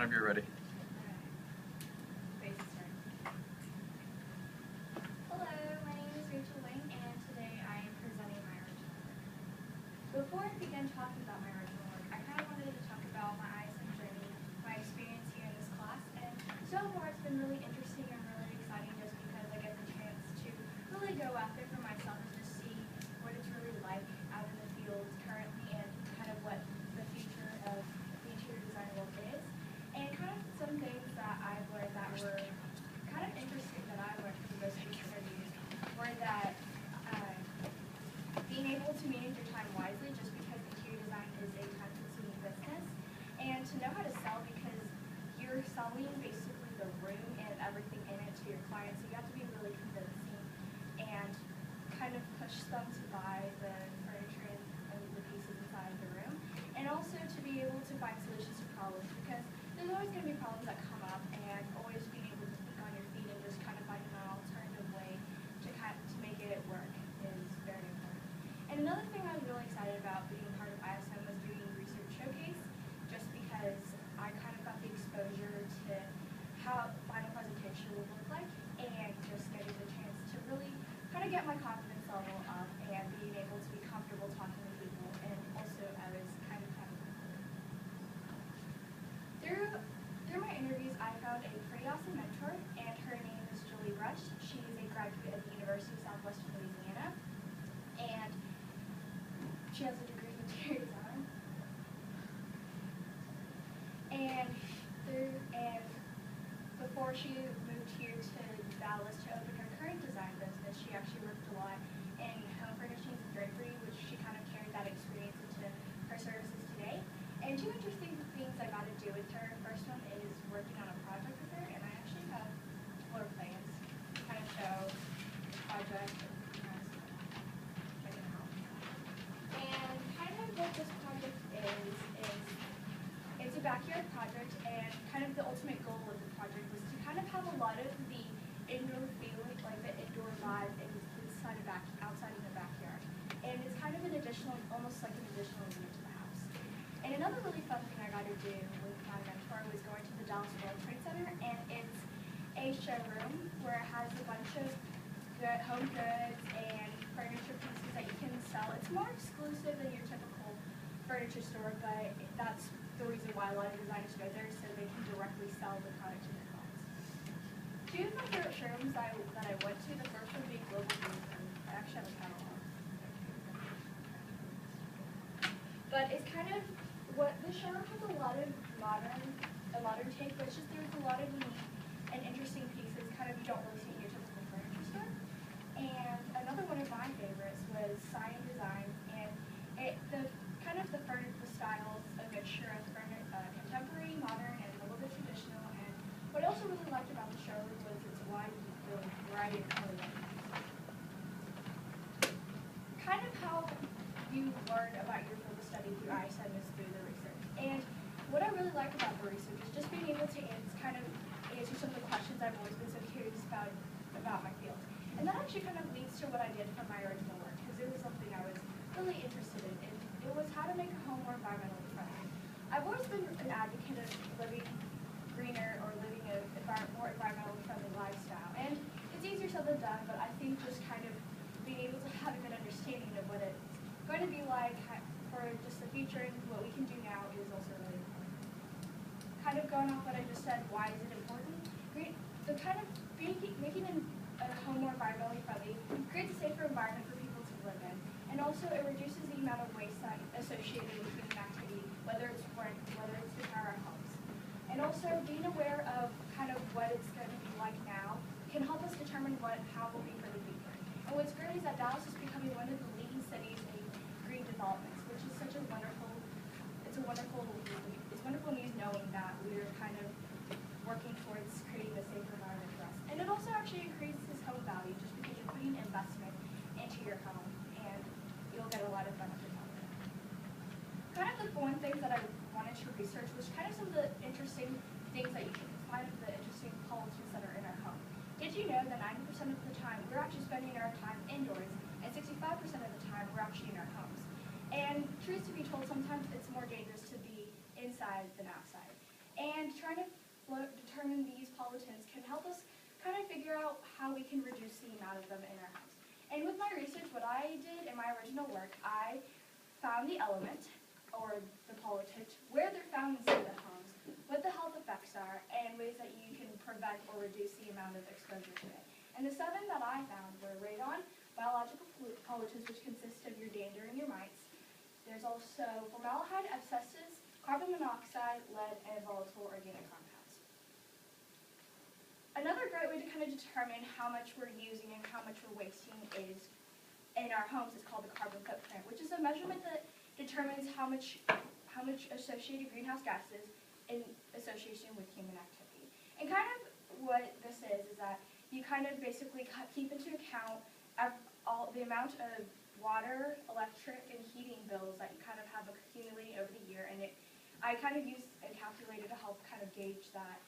Whenever you're ready. Hello, my name is Wang, and today I am presenting my original work. Before I begin talking about my original work, I kind of wanted to talk about my ISM journey, my experience here in this class, and so far it's been really interesting and really exciting just because I get the chance to really go out there for myself and just see what it's really like out in the fields currently and kind of what the future of the interior design world is. And kind of some things that I've learned that were kind of interesting that I learned from those interviews were that being able to manage your time wisely just because interior design is a time-consuming business, and to know how to sell because you're selling basically the room and everything in it to your clients, so you have to be really convincing and kind of push them to buy the furniture and the pieces inside the room, and also to be able to find solutions to problems because there's always going to be problems that come up, and always being able to think on your feet and just kind of finding an alternative way to make it work is very important. And another thing I was really excited about being part of ISM was doing a research showcase, just because I kind of got the exposure to how final presentation would look like, and just getting the chance to really kind of get my confidence level up and being able to be comfortable talking to people, and also I was kind of having fun. Through my interviews, I found a pretty awesome mentor, and her name is Julie Rush. She is a graduate of the University of Southwestern Louisiana, and she has a degree in interior design. And before she moved here to Dallas to open her current design business, she actually worked a lot in home furnishings and drapery, which she kind of carried that experience into her services today. And two interesting things I got to do with her. First one is working on a project with her, and I actually have floor plans to kind of show the project and check it out. And kind of what this project is it's a backyard project, and kind of the ultimate goal of the project was to kind of have a lot of the indoor feeling, like the indoor vibe outside in the backyard. And it's kind of an additional, almost like an additional unit to the house. And another really fun thing I got to do with my mentor was going to the Dallas World Trade Center, and it's a showroom where it has a bunch of home goods and furniture pieces that you can sell. It's more exclusive than your typical furniture store, but that's the reason why a lot of designers go there, so they can directly sell the product to their clients. Two of my favorite showrooms that I went to, the first one being Global News, and I actually have a catalog. But it's kind of the showroom has a lot of modern take, but it's just there's a lot of unique and interesting pieces kind of you don't really see in your typical furniture store. And another one of my favorites was Sign Design, and the styles a mixture of contemporary, modern, and a little bit traditional. And what I also really liked about the showroom was its wide variety of colorways. Kind of how you learn about your field of study through ISM is through the research. And what I really like about the research is just being able to answer some of the questions I've always been so curious about my field. And that actually kind of leads to what I did for my original work, because it was something I was really interested in. And it was how to make a home more environmentally friendly. I've always been an advocate of living greener or living a more environmentally friendly lifestyle. And it's easier said than done, but I think just kind of being able to have a good understanding of what it's going to be like for just the future and what we can do now is also really important. Kind of going off what I just said, why is it important? The kind of making a home more environmentally friendly creates a safer environment for people to live in, and also it reduces the amount of waste that associated with human activity, whether it's to our homes. And also being aware of kind of what it's going to be like now can help us determine how it will be for the future. And what's great is that Dallas is becoming one of the leading cities in green developments, which is such a wonderful news knowing that we're kind of working towards creating a safer environment for us. And it also actually increases home value just because you're putting investment into your home, and you'll get a lot of benefit out of it. Kind of the fun things that I wanted to research was kind of some of the interesting things that you can find of the interesting qualities that are in our home. Did you know that 90% of the time we're actually spending our time indoors, and 65% of the time we're actually in our homes? And truth to be told, sometimes it's more dangerous to be inside than outside. And trying to determine these pollutants can help us kind of figure out how we can reduce the amount of them in our house. And with my research, what I did in my original work, I found the element, or the pollutant, where they're found inside the homes, what the health effects are, and ways that you can prevent or reduce the amount of exposure to it. And the 7 that I found were radon, biological pollutants, which consist of your dander and your mites. There's also formaldehyde, asbestos, carbon monoxide, lead, and volatile organic compounds. Another great way to kind of determine how much we're using and how much we're wasting is in our homes is called the carbon footprint, which is a measurement that determines how much associated greenhouse gases in association with human activity. And kind of what this is that you kind of basically keep into account all the amount of water, electric, and heating bills that you kind of have accumulating over the year, and I kind of use a calculator to help kind of gauge that.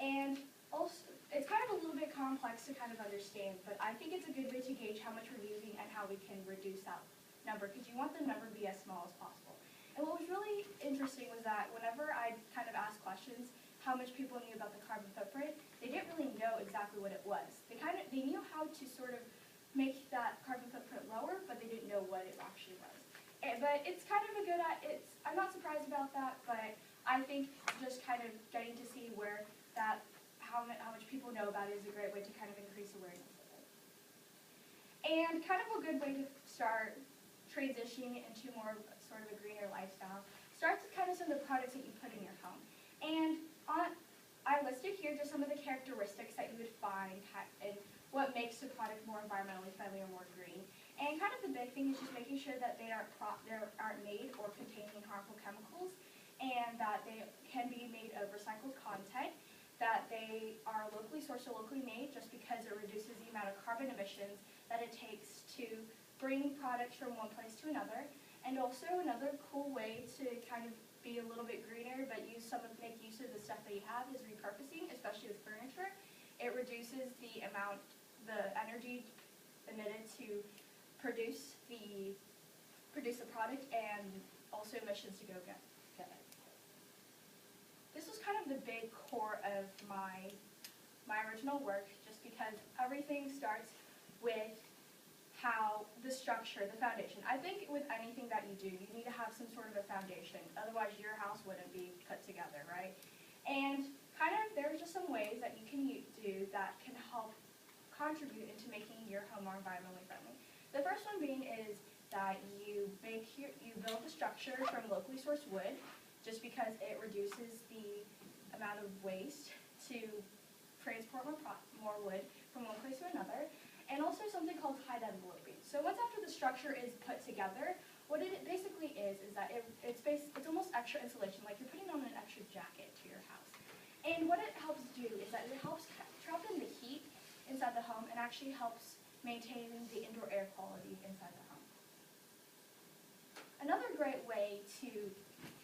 And also, it's kind of a little bit complex to kind of understand, but I think it's a good way to gauge how much we're using and how we can reduce that number, because you want the number to be as small as possible. And what was really interesting was that whenever I kind of asked questions, how much people knew about the carbon footprint, they didn't really know exactly what it was. They knew how to sort of make that carbon footprint lower, but they didn't know what it actually was. But it's kind of a good, I'm not surprised about that, but I think just kind of getting to see where that, how much people know about it is a great way to kind of increase awareness of it. And kind of a good way to start transitioning into more of sort of a greener lifestyle starts with kind of some of the products that you put in your home. And I listed here just some of the characteristics that you would find and what makes the product more environmentally friendly or more green. And kind of the big thing is just making sure that they aren't made or containing harmful chemicals, and that they can be made of recycled content, that they are locally sourced or locally made, just because it reduces the amount of carbon emissions that it takes to bring products from one place to another. And also another cool way to kind of be a little bit greener, but make use of the stuff that you have, is repurposing, especially with furniture. It reduces the energy emitted to produce the product, and also emissions to go get it. This was kind of the big core of my original work, just because everything starts with how the structure, the foundation. I think with anything that you do, you need to have some sort of a foundation. Otherwise, your house wouldn't be put together, right? And kind of, there's just some ways that you can do that can help contribute into making your home more environmentally friendly. The first one being is that you build the structure from locally sourced wood, just because it reduces the amount of waste to transport more wood from one place to another. And also something called tight enveloping. So once after the structure is put together, what it basically is that it's almost extra insulation, like you're putting on an extra jacket to your house. And what it helps do is that it helps trap in the heat inside the home, and actually helps maintain the indoor air quality inside the home. Another great way to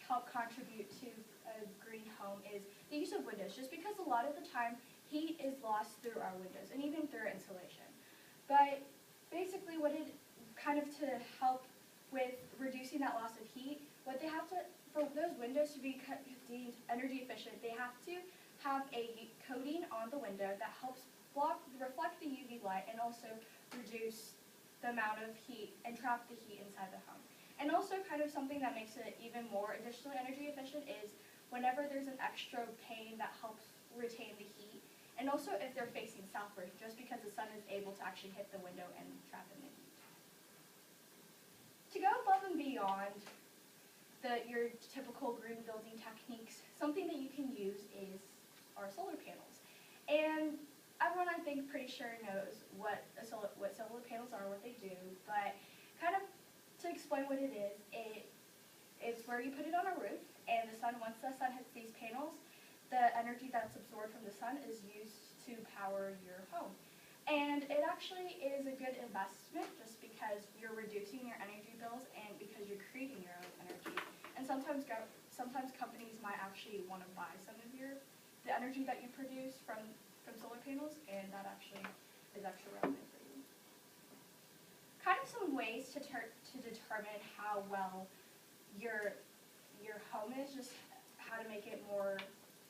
help contribute to a green home is the use of windows, just because a lot of the time heat is lost through our windows, and even through insulation. But basically to help with reducing that loss of heat, for those windows to be deemed energy efficient, they have to have a coating on the window that helps reflect the UV light, and also reduce the amount of heat and trap the heat inside the home. And also kind of something that makes it even more additionally energy efficient is whenever there's an extra pane that helps retain the heat. And also if they're facing southward, just because the sun is able to actually hit the window and trap in the heat. To go above and beyond your typical green building techniques, something that you can use are solar panels. And everyone, I think, pretty sure knows what solar panels are, what they do, but kind of to explain what it is, it's where you put it on a roof, and once the sun hits these panels, the energy that's absorbed from the sun is used to power your home. And it actually is a good investment, just because you're reducing your energy bills and because you're creating your own energy. And sometimes companies might actually want to buy some of the energy that you produce from solar panels, and that actually is extra relevant for you. Kind of some ways to determine how well your home is, just how to make it more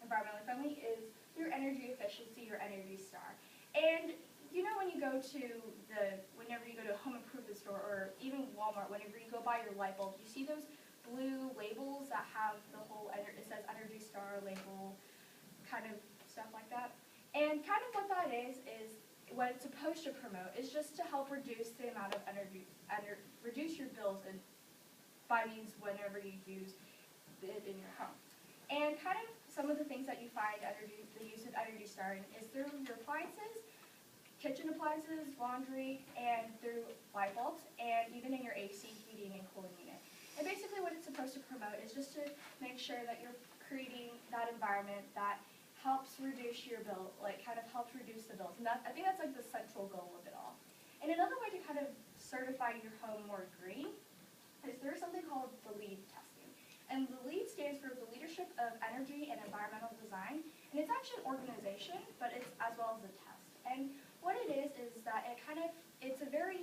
environmentally friendly, is through energy efficiency, your Energy Star. And you know when you go to whenever you go to a home improvement store or even Walmart, whenever you go buy your light bulb, you see those blue labels that have the whole, it says Energy Star label, kind of stuff like that. And kind of what that is what it's supposed to promote is just to help reduce the amount of reduce your bills and by means whenever you use it in your home. And kind of some of the things that you find the use of Energy Star is through your appliances, kitchen appliances, laundry, and through light bulbs, and even in your AC heating and cooling unit. And basically what it's supposed to promote is just to make sure that you're creating that environment that helps reduce your bill, like kind of helps reduce the bills. And I think that's like the central goal of it all. And another way to kind of certify your home more green is there's something called the LEED testing. And the LEED stands for the Leadership of Energy and Environmental Design. And it's actually an organization, but it's as well as a test. And what it is that it's a very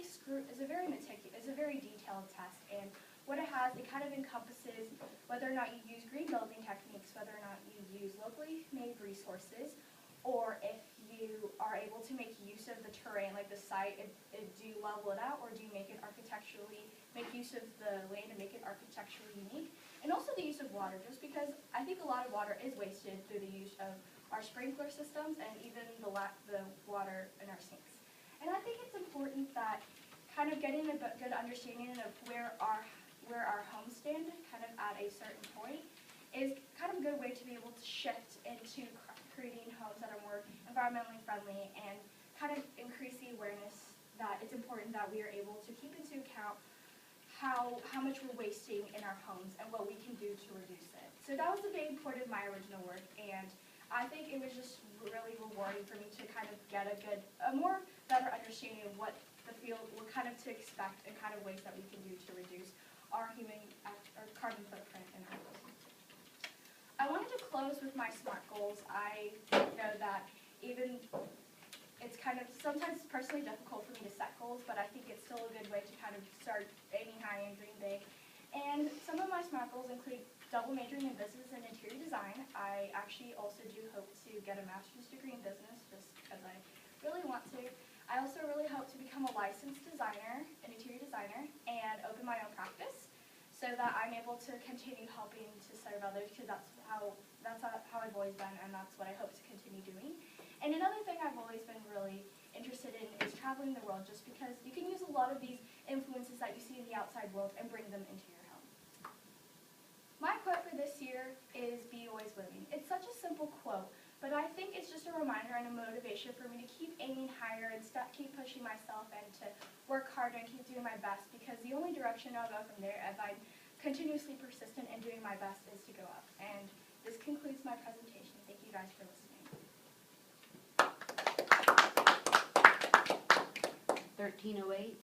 detailed test. And what it has, it kind of encompasses whether or not you use green building techniques, whether or not you use locally made resources, or if you are able to make use of the terrain, like the site, do you level it out, or do you make use of the land and make it architecturally unique? And also the use of water, just because I think a lot of water is wasted through the use of our sprinkler systems and even the water in our sinks. And I think it's important that kind of getting a good understanding of where our homes stand kind of at a certain point is kind of a good way to be able to shift into creating homes that are more environmentally friendly and kind of increase the awareness that it's important that we are able to keep into account how much we're wasting in our homes and what we can do to reduce it. So that was the main point of my original work, and I think it was just really rewarding for me to kind of get a more better understanding of what the field, what kind of to expect and kind of ways that we can do to reduce our carbon footprint in our homes. I wanted to close with my SMART goals. I know that even it's kind of sometimes personally difficult for me to set goals, but I think it's still a good way to kind of start aiming high and dream big. And some of my SMART goals include double majoring in business and interior design. I actually also do hope to get a master's degree in business just because I really want to. I also really hope to become a licensed designer, an interior designer, and open my own practice so that I'm able to continue helping to serve others, because that's how I've always been, and that's what I hope to continue doing. And another thing I've always been really interested in is traveling the world, just because you can use a lot of these influences that you see in the outside world and bring them into your home. My quote for this year is "Be always living." It's such a simple quote, but I think it's just a reminder and a motivation for me to keep aiming higher and keep pushing myself and to work harder and keep doing my best, because the only direction I'll go from there, if I'm continuously persistent and doing my best, is to go up. And this concludes my presentation. Thank you guys for listening. 1308.